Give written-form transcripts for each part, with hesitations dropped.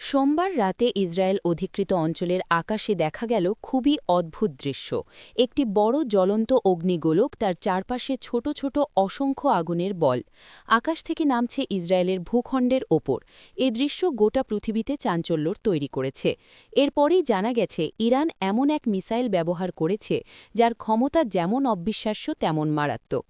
সোমবার রাতে ইসরায়েল অধিকৃত অঞ্চলের আকাশে দেখা গেল খুবই অদ্ভুত দৃশ্য। একটি বড় জ্বলন্ত অগ্নিগোলক, তার চারপাশে ছোট ছোট অসংখ্য আগুনের বল আকাশ থেকে নামছে ইসরায়েলের ভূখণ্ডের ওপর। এ দৃশ্য গোটা পৃথিবীতে চাঞ্চল্যর তৈরি করেছে। এরপরেই জানা গেছে ইরান এমন এক মিসাইল ব্যবহার করেছে যার ক্ষমতা যেমন অবিশ্বাস্য তেমন মারাত্মক।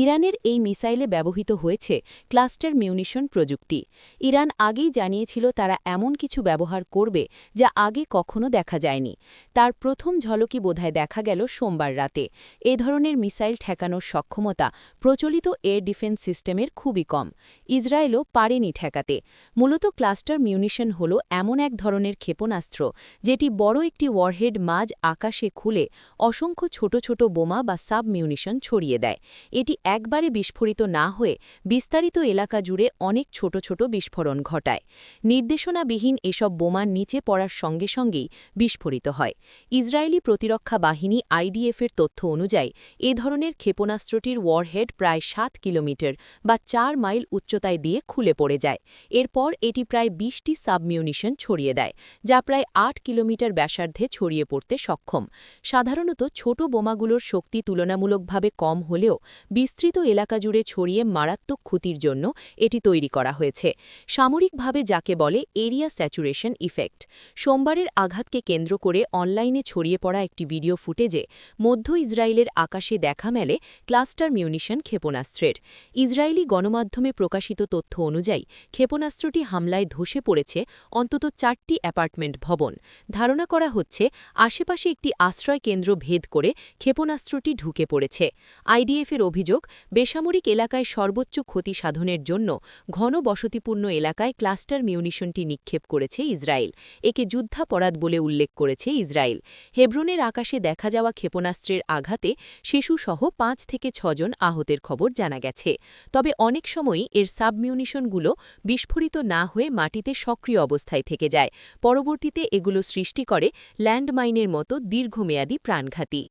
ইরানের এই মিসাইলে ব্যবহৃত হয়েছে ক্লাস্টার মিউনিশন প্রযুক্তি। ইরান আগেই জানিয়েছিল তারা এমন কিছু ব্যবহার করবে যা আগে কখনো দেখা যায়নি। তার প্রথম ঝলকই বোধহয় দেখা গেল সোমবার রাতে। এ ধরনের মিসাইল ঠেকানোর সক্ষমতা প্রচলিত এয়ার ডিফেন্স সিস্টেমের খুবই কম। ইসরায়েলও পারেনি ঠেকাতে। মূলত ক্লাস্টার মিউনিশন হল এমন এক ধরনের ক্ষেপণাস্ত্র যেটি বড় একটি ওয়ারহেড মাঝ আকাশে খুলে অসংখ্য ছোট ছোট বোমা বা সাব মিউনিশন ছড়িয়ে দেয়। এটি একবারে বিস্ফোরিত না হয়ে বিস্তারিত এলাকা জুড়ে অনেক ছোট ছোট বিস্ফোরণ ঘটায়। নির্দেশনাবিহীন এসব বোমার নিচে পড়ার সঙ্গে সঙ্গেই বিস্ফোরিত হয়। ইসরায়েলি প্রতিরক্ষা বাহিনী আইডিএফের তথ্য অনুযায়ী এ ধরনের ক্ষেপণাস্ত্রটির ওয়ারহেড প্রায় ৭ কিলোমিটার বা ৪ মাইল উচ্চতায় দিয়ে খুলে পড়ে যায়। এরপর এটি প্রায় ২০টি সাবমিউনিশন ছড়িয়ে দেয়, যা প্রায় ৮ কিলোমিটার ব্যাসার্ধে ছড়িয়ে পড়তে সক্ষম। সাধারণত ছোট বোমাগুলোর শক্তি তুলনামূলকভাবে কম হলেও বিস্তৃত এলাকা জুড়ে ছড়িয়ে মারাত্মক ক্ষতির জন্য এটি তৈরি করা হয়েছে। সামরিকভাবে যাকে বলে এরিয়া স্যাচুরেশন ইফেক্ট। সোমবারের আঘাতকে কেন্দ্র করে অনলাইনে ছড়িয়ে পড়া একটি ভিডিও ফুটেজে মধ্য ইসরায়েলের আকাশে দেখা মেলে ক্লাস্টার মিউনিশন ক্ষেপণাস্ত্রের। ইসরায়েলি গণমাধ্যমে প্রকাশিত তথ্য অনুযায়ী ক্ষেপণাস্ত্রটি হামলায় ধসে পড়েছে অন্তত ৪টি অ্যাপার্টমেন্ট ভবন। ধারণা করা হচ্ছে আশেপাশে একটি আশ্রয় কেন্দ্র ভেদ করে ক্ষেপণাস্ত্রটি ঢুকে পড়েছে। আইডিএফের অভিযোগ, বেসামরিক এলাকায় সর্বোচ্চ ক্ষতি সাধনের জন্য ঘন বসতিপূর্ণ এলাকায় ক্লাস্টার মিউনিশনটি নিক্ষেপ করেছে ইসরায়েল। একে যুদ্ধাপরাধ বলে উল্লেখ করেছে ইসরায়েল। হেব্রনের আকাশে দেখা যাওয়া ক্ষেপণাস্ত্রের আঘাতে শিশুসহ ৫ থেকে ৬ জন আহতের খবর জানা গেছে। তবে অনেক সময়ই এর সাবমিউনিশনগুলো বিস্ফোরিত না হয়ে মাটিতে সক্রিয় অবস্থায় থেকে যায়। পরবর্তীতে এগুলো সৃষ্টি করে ল্যান্ডমাইনের মতো দীর্ঘমেয়াদী প্রাণঘাতী।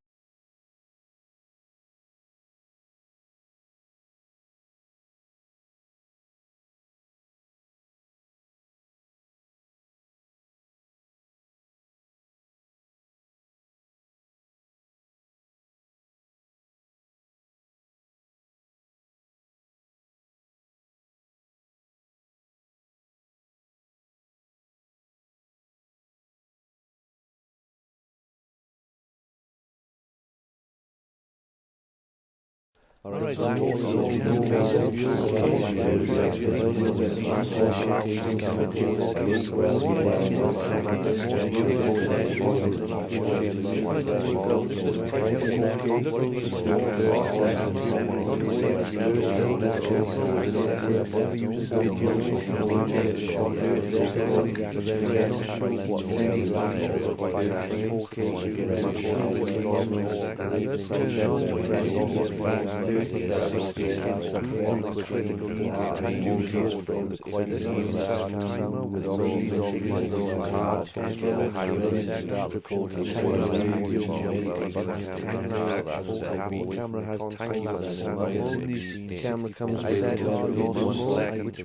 All right, so camera has tiny camera comes which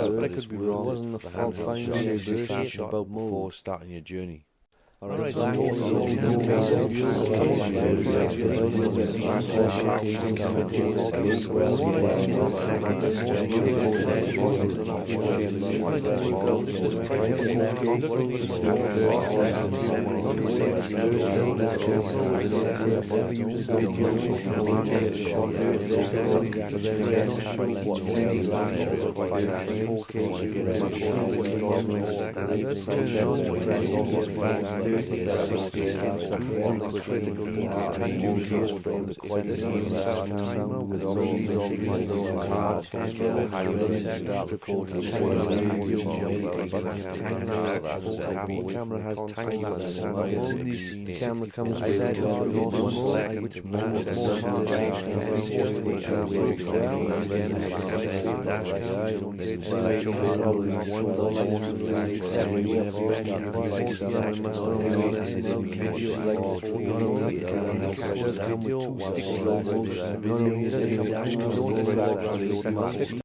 but I could be wrong. It wasn't the full final about before starting your journey. All right, camera has tiny the camera comes with a card with one more, which match that